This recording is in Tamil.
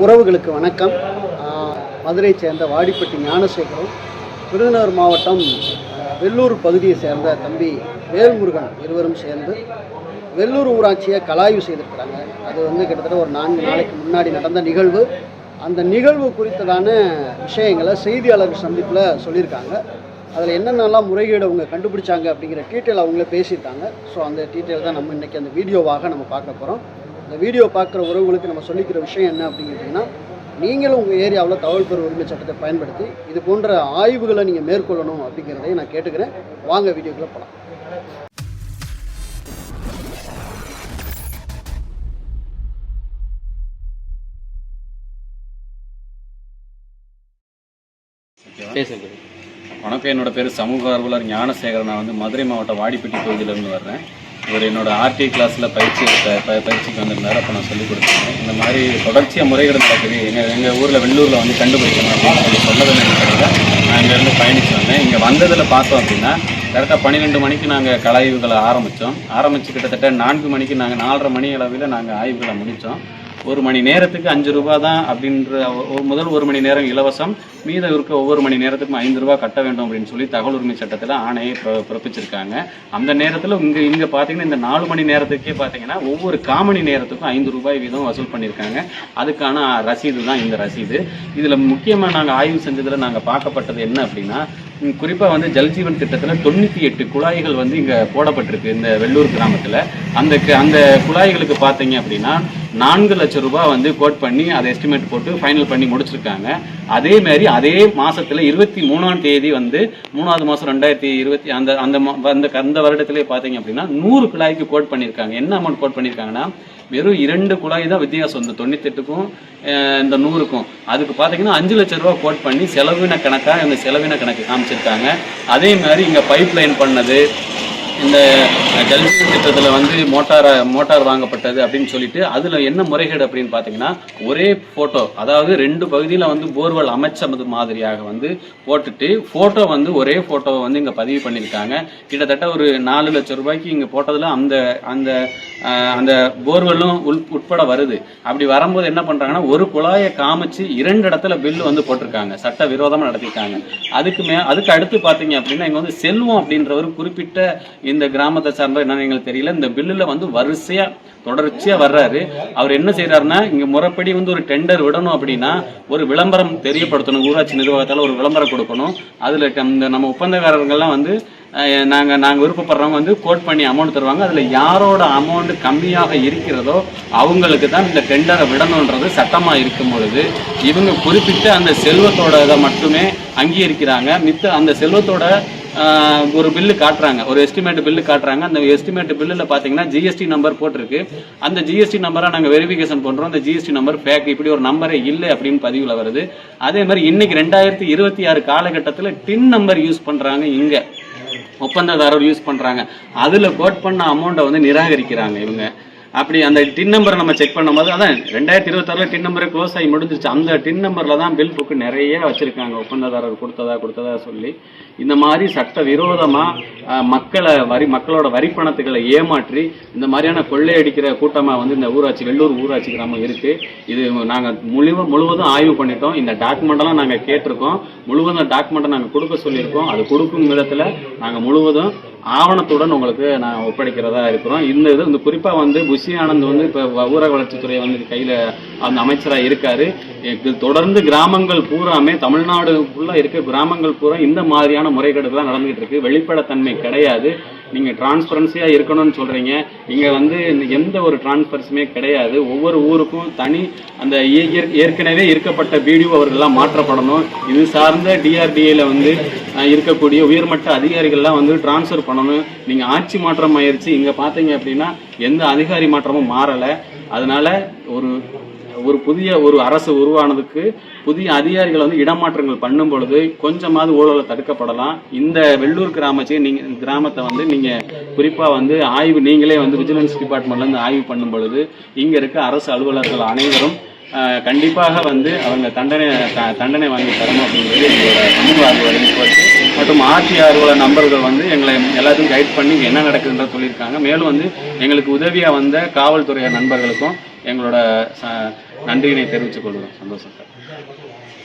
உறவுகளுக்கு வணக்கம். மதுரை சேர்ந்த வாடிப்பட்டி ஞானசேகரம், விருதுநகர் மாவட்டம் வெள்ளூர் பகுதியை சேர்ந்த தம்பி வேல்முருகன் இருவரும் சேர்ந்து வெள்ளூர் ஊராட்சியை கலாய்வு செய்திருக்கிறாங்க. அது கிட்டத்தட்ட ஒரு 4 நாளைக்கு முன்னாடி நடந்த நிகழ்வு. அந்த நிகழ்வு குறித்ததான விஷயங்களை செய்தியாளர்கள் சந்திப்பில் சொல்லியிருக்காங்க. அதில் என்னென்னலாம் முறைகேடு அவங்க கண்டுபிடிச்சாங்க அப்படிங்கிற டீட்டெயில் அவங்களே பேசியிருக்காங்க. ஸோ அந்த டீட்டெயில் தான் நம்ம இன்றைக்கி அந்த வீடியோவாக நம்ம பார்க்க போகிறோம். இந்த வீடியோ பார்க்குற உறவுகளுக்கு நம்ம சொல்லிக்கிற விஷயம் என்ன அப்படிங்கிறீங்கன்னா, நீங்களும் உங்கள் ஏரியாவில் தகவல் பெறும் உரிமை சட்டத்தை பயன்படுத்தி இது போன்ற ஆய்வுகளை நீங்கள் மேற்கொள்ளணும் அப்படிங்கிறதையும் நான் கேட்டுக்கிறேன். வாங்க வீடியோக்குள்ளே போகலாம். வணக்கம், என்னோட பேர் சமூக ஆர்வலர் ஞானசேகரன். நான் மதுரை மாவட்டம் வாடிப்பட்டி பகுதியிலேருந்து வர்றேன். இவர் என்னோட ஆர்டி கிளாஸில் பயிற்சிக்கு வந்திருந்தார். அப்போ நான் சொல்லிக் கொடுத்தேன். இந்த மாதிரி தொடர்ச்சியாக முறைகேடு நடக்குது, எங்கள் ஊரில் வெள்ளூரில் கண்டுபிடிக்கணும் அப்படின்னு சொன்னதில் எனக்கு நான் இங்கேருந்து பயணித்து வந்தேன். இங்கே வந்ததில் பார்த்தோம் அப்படின்னா கரெக்டாக 12 மணிக்கு நாங்கள் கலாய்வுகளை ஆரம்பித்து கிட்டத்தட்ட 4 மணிக்கு நாங்கள் 4:30 மணி அளவில் நாங்கள் ஆய்வுகளை முடித்தோம். 1 மணி நேரத்துக்கு 5 ரூபா தான் அப்படின்ற முதல் 1 மணி நேரம் இலவசம், மீதம் இருக்க ஒவ்வொரு மணி நேரத்துக்கும் 5 ரூபா கட்ட வேண்டும் அப்படின்னு சொல்லி தகவல் உரிமை சட்டத்தில் ஆணையை பிறப்பிச்சிருக்காங்க. அந்த நேரத்தில் இங்கே பார்த்தீங்கன்னா இந்த 4 மணி நேரத்துக்கே பார்த்தீங்கன்னா ஒவ்வொரு காமணி நேரத்துக்கும் 5 ரூபாய் வீதம் வசூல் பண்ணியிருக்காங்க. அதுக்கான ரசீது தான் இந்த ரசீது. இதில் முக்கியமாக நாங்கள் ஆய்வு செஞ்சதில் நாங்கள் பார்க்கப்பட்டது என்ன அப்படின்னா, குறிப்பாக ஜல்ஜீவன் திட்டத்தில் 98 குழாய்கள் இங்கே போடப்பட்டிருக்கு இந்த வெள்ளூர் கிராமத்தில். அந்த குழாய்களுக்கு பார்த்தீங்க அப்படின்னா 4 லட்சம் ரூபாய் கோட் பண்ணி அதை எஸ்டிமேட் போட்டு ஃபைனல் பண்ணி முடிச்சிருக்காங்க. அதே மாதிரி அதே மாதத்தில் 23ஆம் தேதி 3வது மாதம் 2020 அந்த வருடத்திலே பார்த்தீங்க அப்படின்னா 100 குழாய்க்கு கோட் பண்ணியிருக்காங்க. என்ன அமௌண்ட் கோட் பண்ணியிருக்காங்கன்னா, வெறும் 2 குழாய் தான் வித்தியாசம் இந்த 98க்கும் இந்த 100க்கும். அதுக்கு பார்த்தீங்கன்னா 5 லட்சம் ரூபா கோட் பண்ணி செலவின கணக்கு காமிச்சிருக்காங்க. அதே மாதிரி இங்கே பைப் லைன் பண்ணது, இந்த ஜல்ஜீவன் திட்டத்தில் மோட்டார் வாங்கப்பட்டது அப்படின்னு சொல்லிட்டு அதில் என்ன முறைகேடு அப்படின்னு பார்த்தீங்கன்னா, ஒரே ஃபோட்டோ, அதாவது 2 பகுதியில் போர்வெல் அமைச்சது மாதிரியாக போட்டுட்டு ஃபோட்டோ ஒரே ஃபோட்டோவை இங்கே பதிவு பண்ணியிருக்காங்க. கிட்டத்தட்ட ஒரு 4 லட்சம் ரூபாய்க்கு இங்கே போட்டதில் அந்த போர்வெல்லும் உட்பட வருது. அப்படி வரும்போது என்ன பண்ணுறாங்கன்னா, ஒரு குழாயை காமிச்சு 2 இடத்துல பில்லு போட்டிருக்காங்க, சட்ட விரோதமாக நடத்திருக்காங்க. அதுக்கு அடுத்து பார்த்தீங்க அப்படின்னா, இங்கே செல்வம் அப்படின்றவர் குறிப்பிட்ட இந்த கிராமத்தை சார்ந்த என்னன்னு எங்களுக்கு தெரியல, இந்த பில்லுல வரிசையா தொடர்ச்சியா வர்றாரு. அவர் என்ன செய்யறாருன்னா, இங்க முறைப்படி ஒரு டெண்டர் விடணும் அப்படின்னா ஒரு விளம்பரம் தெரியப்படுத்தணும், ஊராட்சி நிர்வாகத்தால் ஒரு விளம்பரம் கொடுக்கணும். அதுல நம்ம ஒப்பந்தக்காரர்கள்லாம் நாங்க விருப்பப்படுறவங்க கோட் பண்ணி அமௌண்ட் தருவாங்க. அதுல யாரோட அமௌண்ட் கம்மியாக இருக்கிறதோ அவங்களுக்கு தான் இந்த டெண்டரை விடணுன்றது சட்டமா இருக்கும் பொழுது இவங்க குறிப்பிட்ட அந்த செல்வத்தோட இதை மட்டுமே அங்கீகரிக்கிறாங்க. அந்த செல்வத்தோட ஒரு பில்லு காட்டுறாங்க, ஒரு எஸ்டிமேட் பில்லு காட்டுறாங்க. அந்த எஸ்டிமேட் பில்லில் பார்த்தீங்கன்னா ஜிஎஸ்டி நம்பர் போட்டிருக்கு. அந்த ஜிஎஸ்டி நம்பரை நாங்கள் வெரிஃபிகேஷன் பண்ணுறோம். அந்த ஜிஎஸ்டி நம்பர் ஃபேக், இப்படி ஒரு நம்பரே இல்லை அப்படின்னு பதிவில் வருது. அதே மாதிரி இன்னைக்கு 2026 காலகட்டத்தில் டின் நம்பர் யூஸ் பண்ணுறாங்க, இங்கே ஒப்பந்ததாரர் யூஸ் பண்ணுறாங்க. அதில் கோட் பண்ண அமௌண்ட்டை நிராகரிக்கிறாங்க இவங்க. அப்படி அந்த டின் நம்பரை நம்ம செக் பண்ணும்போது அதான் 2026 டின் நம்பரை க்ளோஸ் ஆகி முடிஞ்சிருச்சு. அந்த டின் நம்பரில் தான் பில் புக்கு நிறைய வச்சுருக்காங்க, ஒப்பந்ததாரர் கொடுத்ததா சொல்லி. இந்த மாதிரி சட்ட விரோதமாக மக்களோட வரி பணத்துக்களை ஏமாற்றி இந்த மாதிரியான கொள்ளையடிக்கிற கூட்டமாக இந்த வெள்ளூர் ஊராட்சி கிராமம் இருக்குது. இது நாங்கள் முழுவதும் ஆய்வு பண்ணிட்டோம். இந்த டாக்குமெண்ட்டெல்லாம் நாங்கள் கேட்டிருக்கோம். முழுவதும் டாக்குமெண்ட்டை நாங்கள் கொடுக்க சொல்லியிருக்கோம். அது கொடுக்கும் விதத்தில் நாங்கள் முழுவதும் ஆவணத்துடன் உங்களுக்கு நான் ஒப்படைக்கிறதா இருக்கிறோம். இந்த குறிப்பாக புஷி ஆனந்த் இப்போ ஊரக வளர்ச்சித்துறை கையில் அந்த அமைச்சராக இருக்காரு. தொடர்ந்து கிராமங்கள் பூராமே, தமிழ்நாடு ஃபுல்லாக இருக்க கிராமங்கள் பூரா இந்த மாதிரியான முறைகேடுகள் தான் நடந்துகிட்டு இருக்கு. வெளிப்படைத்தன்மை கிடையாது. நீங்கள் டிரான்ஸ்பரன்சியாக இருக்கணும்னு சொல்கிறீங்க, இங்கே எந்த ஒரு டிரான்ஸ்பரன்ஸுமே கிடையாது. ஒவ்வொரு ஊருக்கும் தனி அந்த ஏற்கனவே இருக்கப்பட்ட பிடிஓ அவர்கள்லாம் மாற்றப்படணும். இது சார்ந்த டிஆர்டிஏல இருக்கக்கூடிய உயர்மட்ட அதிகாரிகள்லாம் டிரான்ஸ்ஃபர் பண்ணணும். நீங்கள் ஆட்சி மாற்றம் ஆயிடுச்சு. இங்கே பார்த்தீங்க அப்படின்னா எந்த அதிகாரி மாற்றமும் மாறலை. அதனால ஒரு புதிய அரசு உருவானதுக்கு புதிய அதிகாரிகள் இடமாற்றங்கள் பண்ணும் பொழுது கொஞ்சமாவது ஊழலை தடுக்கப்படலாம். இந்த வெள்ளூர் கிராமத்தை நீங்கள் குறிப்பாக ஆய்வு நீங்களே விஜிலன்ஸ் டிபார்ட்மெண்ட்லேருந்து ஆய்வு பண்ணும் பொழுது இங்கே இருக்க அரசு அலுவலர்கள் அனைவரும் கண்டிப்பாக அவங்க தண்டனை வாங்கி தரணும் அப்படிங்கிறது எங்களோட சமூக ஆர்வலர் மற்றும் ஆட்சி ஆர்வலர் நண்பர்கள் எங்களை எல்லாத்தையும் கைட் பண்ணி என்ன நடக்குதுன்ற சொல்லியிருக்காங்க. மேலும் எங்களுக்கு உதவியாக வந்த காவல்துறை நண்பர்களுக்கும் எங்களோட நன்றியினை தெரிவித்துக் கொள்கிறோம். சந்தோஷம் சார்.